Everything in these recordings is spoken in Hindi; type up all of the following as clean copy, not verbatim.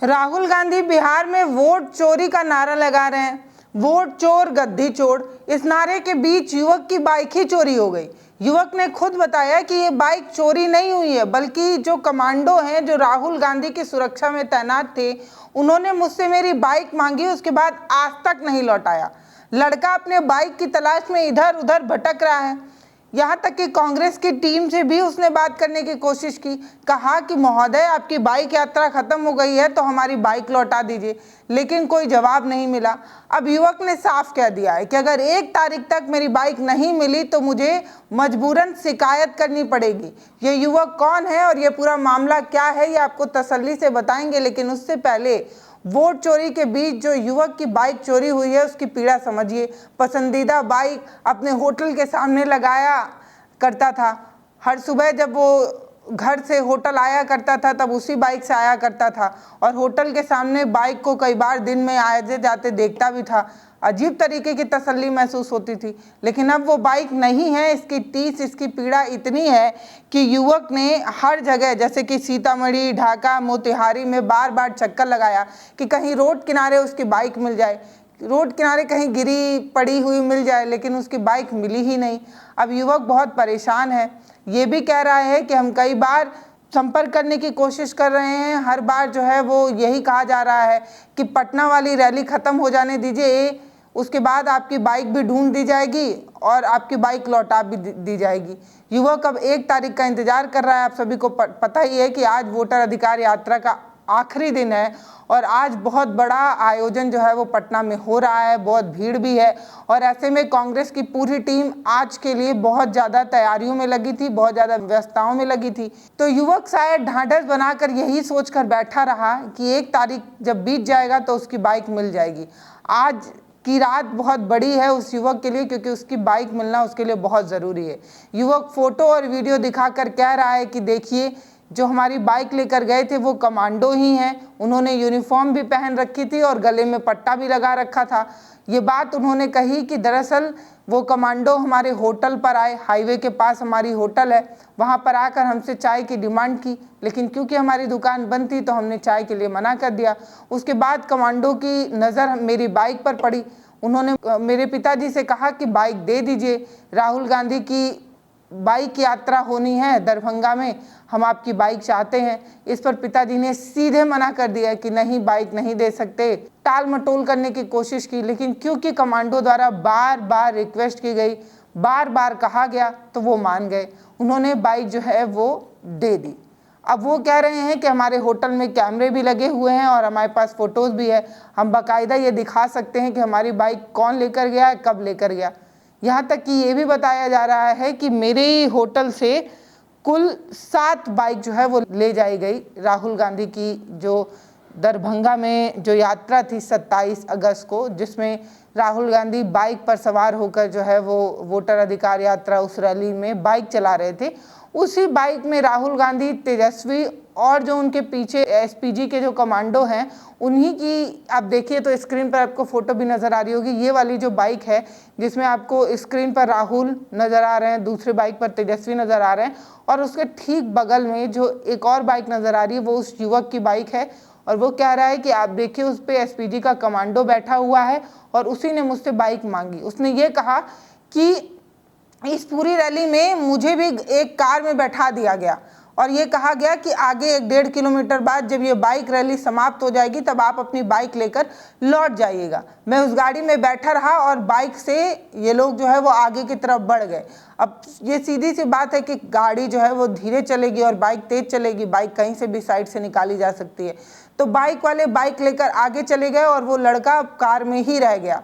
राहुल गांधी बिहार में वोट चोरी का नारा लगा रहे हैं। वोट चोर गद्दी चोर, इस नारे के बीच युवक की बाइक ही चोरी हो गई। युवक ने खुद बताया कि ये बाइक चोरी नहीं हुई है, बल्कि जो कमांडो हैं जो राहुल गांधी की सुरक्षा में तैनात थे, उन्होंने मुझसे मेरी बाइक मांगी, उसके बाद आज तक नहीं लौटाया। लड़का अपने बाइक की तलाश में इधर उधर भटक रहा है। यहाँ तक कि कांग्रेस की टीम से भी उसने बात करने की कोशिश की, कहा कि महोदय आपकी बाइक यात्रा खत्म हो गई है तो हमारी बाइक लौटा दीजिए, लेकिन कोई जवाब नहीं मिला। अब युवक ने साफ कह दिया है कि अगर 1 तारीख तक मेरी बाइक नहीं मिली तो मुझे मजबूरन शिकायत करनी पड़ेगी। ये युवक कौन है और ये पूरा मामला क्या है, ये आपको तसल्ली से बताएंगे, लेकिन उससे पहले वोट चोरी के बीच जो युवक की बाइक चोरी हुई है उसकी पीड़ा समझिए। पसंदीदा बाइक अपने होटल के सामने लगाया करता था। हर सुबह जब वो घर से होटल आया करता था तब उसी बाइक से आया करता था और होटल के सामने बाइक को कई बार दिन में आते जाते देखता भी था। अजीब तरीके की तसल्ली महसूस होती थी, लेकिन अब वो बाइक नहीं है। इसकी टीस, इसकी पीड़ा इतनी है कि युवक ने हर जगह जैसे कि सीतामढ़ी, ढाका, मोतिहारी में बार बार चक्कर लगाया कि कहीं रोड किनारे उसकी बाइक मिल जाए, रोड किनारे कहीं गिरी पड़ी हुई मिल जाए, लेकिन उसकी बाइक मिली ही नहीं। अब युवक बहुत परेशान है। ये भी कह रहा है कि हम कई बार संपर्क करने की कोशिश कर रहे हैं, हर बार जो है वो यही कहा जा रहा है कि पटना वाली रैली ख़त्म हो जाने दीजिए, उसके बाद आपकी बाइक भी ढूंढ दी जाएगी और आपकी बाइक लौटा भी दी जाएगी। युवक अब 1 तारीख का इंतजार कर रहा है। आप सभी को पता ही है कि आज वोटर अधिकार यात्रा का आखिरी दिन है और आज बहुत बड़ा आयोजन जो है वो पटना में हो रहा है, बहुत भीड़ भी है और ऐसे में कांग्रेस की पूरी टीम आज के लिए बहुत ज़्यादा तैयारियों में लगी थी, बहुत ज़्यादा व्यवस्थाओं में लगी थी। तो युवक शायद ढांढस बनाकर यही सोचकर बैठा रहा कि 1 तारीख जब बीत जाएगा तो उसकी बाइक मिल जाएगी। आज की रात बहुत बड़ी है उस युवक के लिए, क्योंकि उसकी बाइक मिलना उसके लिए बहुत ज़रूरी है। युवक फोटो और वीडियो दिखाकर कह रहा है कि देखिए, जो हमारी बाइक लेकर गए थे वो कमांडो ही हैं, उन्होंने यूनिफॉर्म भी पहन रखी थी और गले में पट्टा भी लगा रखा था। ये बात उन्होंने कही कि दरअसल वो कमांडो हमारे होटल पर आए, हाईवे के पास हमारी होटल है, वहाँ पर आकर हमसे चाय की डिमांड की, लेकिन क्योंकि हमारी दुकान बंद थी तो हमने चाय के लिए मना कर दिया। उसके बाद कमांडो की नज़र मेरी बाइक पर पड़ी। उन्होंने मेरे पिताजी से कहा कि बाइक दे दीजिए, राहुल गांधी की बाइक यात्रा होनी है दरभंगा में, हम आपकी बाइक चाहते हैं। इस पर पिताजी ने सीधे मना कर दिया कि नहीं, बाइक नहीं दे सकते। टाल मटोल करने की कोशिश की, लेकिन क्योंकि कमांडो द्वारा बार बार रिक्वेस्ट की गई, बार बार कहा गया, तो वो मान गए। उन्होंने बाइक जो है वो दे दी। अब वो कह रहे हैं कि हमारे होटल में कैमरे भी लगे हुए हैं और हमारे पास फ़ोटोज़ भी है, हम बाकायदा ये दिखा सकते हैं कि हमारी बाइक कौन लेकर गया, कब लेकर गया। यहाँ तक कि ये भी बताया जा रहा है कि मेरे होटल से कुल 7 बाइक जो है वो ले जाई गई। राहुल गांधी की जो दरभंगा में जो यात्रा थी 27 अगस्त को, जिसमें राहुल गांधी बाइक पर सवार होकर जो है वो वोटर अधिकार यात्रा उस रैली में बाइक चला रहे थे, उसी बाइक में राहुल गांधी, तेजस्वी और जो उनके पीछे एसपीजी के जो कमांडो हैं उन्हीं की, आप देखिए तो स्क्रीन पर आपको फ़ोटो भी नज़र आ रही होगी। ये वाली जो बाइक है जिसमें आपको स्क्रीन पर राहुल नज़र आ रहे हैं, दूसरे बाइक पर तेजस्वी नज़र आ रहे हैं और उसके ठीक बगल में जो एक और बाइक नज़र आ रही है वो उस युवक की बाइक है। और वो कह रहा है कि आप देखिए उस पर एसपीजी का कमांडो बैठा हुआ है और उसी ने मुझसे बाइक मांगी। उसने ये कहा कि इस पूरी रैली में मुझे भी एक कार में बैठा दिया गया और ये कहा गया कि आगे 1-1.5 किलोमीटर बाद जब ये बाइक रैली समाप्त हो जाएगी तब आप अपनी बाइक लेकर लौट जाइएगा। मैं उस गाड़ी में बैठा रहा और बाइक से ये लोग जो है वो आगे की तरफ बढ़ गए। अब ये सीधी सी बात है कि गाड़ी जो है वो धीरे चलेगी और बाइक तेज़ चलेगी, बाइक कहीं से भी साइड से निकाली जा सकती है। तो बाइक वाले बाइक लेकर आगे चले गए और वो लड़का कार में ही रह गया।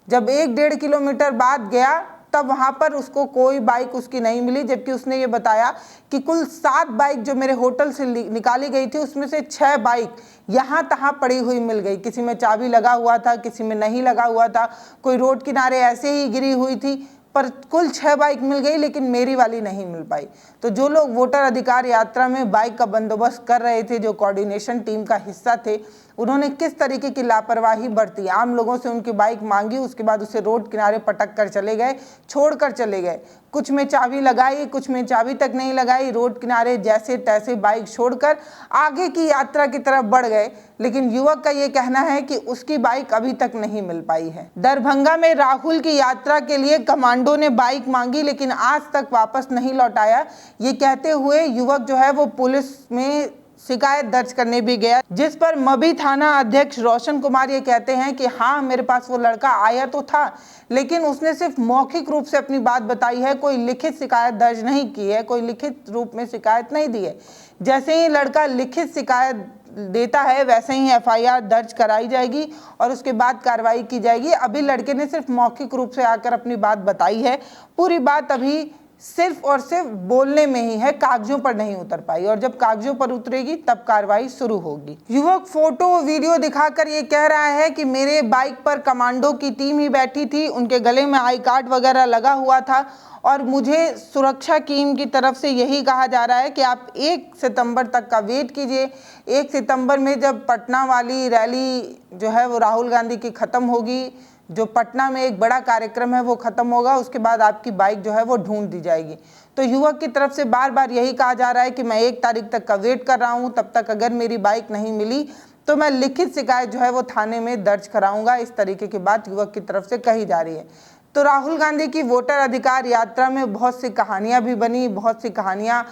जब 1-1.5 किलोमीटर बाद गया तब वहाँ पर उसको कोई बाइक उसकी नहीं मिली, जबकि उसने ये बताया कि कुल 7 बाइक जो मेरे होटल से निकाली गई थी उसमें से 6 बाइक यहाँ तहाँ पड़ी हुई मिल गई। किसी में चाबी लगा हुआ था, किसी में नहीं लगा हुआ था, कोई रोड किनारे ऐसे ही गिरी हुई थी, पर कुल 6 बाइक मिल गई, लेकिन मेरी वाली नहीं मिल पाई। तो जो लोग वोटर अधिकार यात्रा में बाइक का बंदोबस्त कर रहे थे, जो कोऑर्डिनेशन टीम का हिस्सा थे, उन्होंने किस तरीके की लापरवाही बरती। आम लोगों से उनकी बाइक मांगी, उसके बाद उसे रोड किनारे पटक कर चले गए, छोड़ कर चले गए। कुछ में चाबी लगाई, कुछ में चाबी तक नहीं लगाई, रोड किनारे जैसे तैसे बाइक छोड़कर आगे की यात्रा की तरफ बढ़ गए। लेकिन युवक का ये कहना है कि उसकी बाइक अभी तक नहीं मिल पाई है। दरभंगा में राहुल की यात्रा के लिए कमांडो ने बाइक मांगी लेकिन आज तक वापस नहीं लौटाया। ये कहते हुए युवक जो है वो पुलिस में शिकायत दर्ज करने भी गया, जिस पर मभी थाना अध्यक्ष रोशन कुमार ये कहते हैं कि हाँ, मेरे पास वो लड़का आया तो था लेकिन उसने सिर्फ मौखिक रूप से अपनी बात बताई है, कोई लिखित शिकायत दर्ज नहीं की है, कोई लिखित रूप में शिकायत नहीं दी है। जैसे ही लड़का लिखित शिकायत देता है वैसे ही एफआईआर दर्ज कराई जाएगी और उसके बाद कार्रवाई की जाएगी। अभी लड़के ने सिर्फ मौखिक रूप से आकर अपनी बात बताई है, पूरी बात अभी सिर्फ और सिर्फ बोलने में ही है, कागजों पर नहीं उतर पाई और जब कागजों पर उतरेगी तब कार्रवाई शुरू होगी। युवक फोटो वीडियो दिखाकर ये कह रहा है कि मेरे बाइक पर कमांडो की टीम ही बैठी थी, उनके गले में आई कार्ड वगैरह लगा हुआ था और मुझे सुरक्षा टीम की तरफ से यही कहा जा रहा है कि आप 1 सितंबर तक का वेट कीजिए। 1 सितंबर में जब पटना वाली रैली जो है वो राहुल गांधी की ख़त्म होगी, जो पटना में एक बड़ा कार्यक्रम है वो ख़त्म होगा, उसके बाद आपकी बाइक जो है वो ढूंढ दी जाएगी। तो युवक की तरफ से बार बार यही कहा जा रहा है कि मैं 1 तारीख तक का वेट कर रहा हूँ, तब तक अगर मेरी बाइक नहीं मिली तो मैं लिखित शिकायत जो है वो थाने में दर्ज कराऊंगा। इस तरीके की बात युवक की तरफ से कही जा रही है। तो राहुल गांधी की वोटर अधिकार यात्रा में बहुत सी कहानियाँ भी बनी, बहुत सी कहानियाँ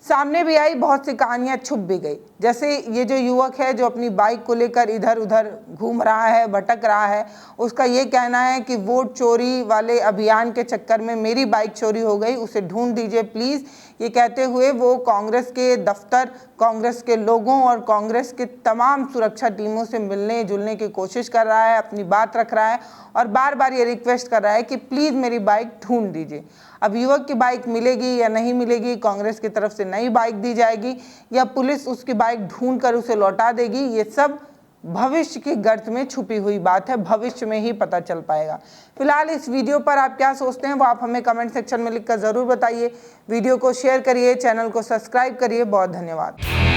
सामने भी आई, बहुत सी कहानियां छुप भी गई। जैसे ये जो युवक है जो अपनी बाइक को लेकर इधर उधर घूम रहा है, भटक रहा है, उसका ये कहना है कि वोट चोरी वाले अभियान के चक्कर में मेरी बाइक चोरी हो गई, उसे ढूंढ दीजिए प्लीज़। ये कहते हुए वो कांग्रेस के दफ्तर, कांग्रेस के लोगों और कांग्रेस के तमाम सुरक्षा टीमों से मिलने जुलने की कोशिश कर रहा है, अपनी बात रख रहा है और बार बार ये रिक्वेस्ट कर रहा है कि प्लीज़ मेरी बाइक ढूंढ दीजिए। अब युवक की बाइक मिलेगी या नहीं मिलेगी, कांग्रेस की तरफ से नई बाइक दी जाएगी या पुलिस उसकी बाइक ढूंढकर उसे लौटा देगी, ये सब भविष्य की गर्त में छुपी हुई बात है, भविष्य में ही पता चल पाएगा। फिलहाल इस वीडियो पर आप क्या सोचते हैं वो आप हमें कमेंट सेक्शन में लिखकर ज़रूर बताइए। वीडियो को शेयर करिए, चैनल को सब्सक्राइब करिए। बहुत धन्यवाद।